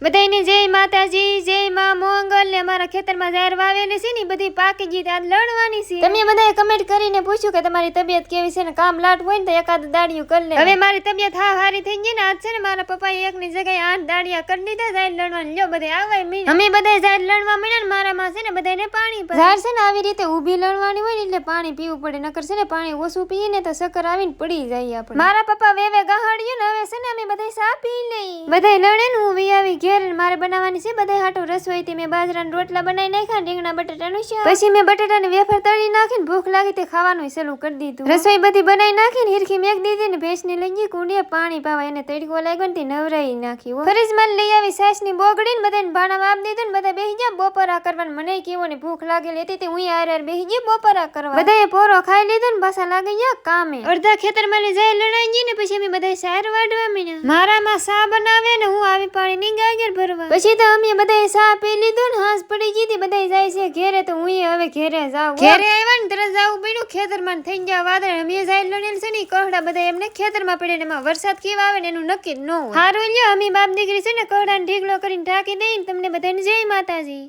બધાને જય માતાજી, જય માં મોંગલ ને અમારા ખેતરમાં જાહેર વાવેલી છે ને બધી પાકી ગઈ, આજ લણવાની છે। તમે બધાએ કમેન્ટ કરીને પૂછ્યું કે તમારી તબિયત કેવી છે ને કામ લાટ હોય ને તો એકાદ દાડિયું કરી લે। હવે મારી તબિયત હારી થઈ ગઈ ને આજ છે ને મારા પપ્પાએ એકની જગ્યાએ 8 દાડિયા કરી દીધા જાહેર લણવાની। લ્યો બધે આવાય મી અમે બધાય જાહેર લણવા મળ્યા ને મારામાં છે ને બધાને પાણી પર જાહેર છે ને આવી રીતે ઊભી લણવાની હોય ને એટલે પાણી પીવું પડે, નકર છે ને પાણી ઓછું પીએ ને તો ચક્કર આવીને પડી જાય આપણે। મારા પપ્પા વેવે ગહાડ્યું ને હવે છે ને અમે બધાય સા પી લઈ, બધાય લણે ને હું વી આવી ઘેર મારે બનાવવાની છે બધાય હાટું રસોઈ। થી મેં બાજરાના રોટલા બનાવી નાખ્યા, રીંગણા બટાટાનું શાક, પછી મેં બટાટાની વેફર તળી નાખીને ભૂખ લાગી તે ખાવાનું ચાલુ કરી દીધું। રસોઈ બધી બનાવી નાખીને હિરખી મેક દીધી ને ભેંસને લઈ ગઈ કુંડીએ પાણી પાવા, એને તડકો લાગ્યો ને તે નવરાઈ નાખી। ફરીજમાં લઈ આવી સાસની બોગડી ને બધાને ભાણામાં આપી દીધું ને બધા બેસી ગયા બપોરા કરવાનું। મને કેવો ને ભૂખ લાગેલી હતી તે હું હારે બેસી ગઈ બપોરા કરવા। બધાએ પોરો ખાઈ લીધો ને પાછા લાગી ગયા કામે। અડધા ખેતરમાં જાય લણાઈ ગઈ ને પછી અમે બધા સાર વાડવા મીના, મારામાં સા બનાવે ને હું આવી પાણી ની ગાગર ભરવા। પછી તો અમે બધાએ સા પી લીધો ને હાંસ પડી ગઈ હતી, બધાય જાય છે ઘેરે તો હું હવે ઘેરે જાઉં। ઘેરે આવ્યા ને તરત જાવું પડ્યું, ખેતરમાં થઈ ગયા વાદળ। અમે જાય લણેલ છે ને કહડા બધા એમને ખેતરમાં પડે ને એમાં વરસાદ કેવા આવે ને એનું નક્કી જ ન હોય। હારું લ્યો અમે બાપ દીકરી છે ને કહડાને ઢીગલો કરીને ઢાંકી દઈને તમને બધાને જય માતાજી।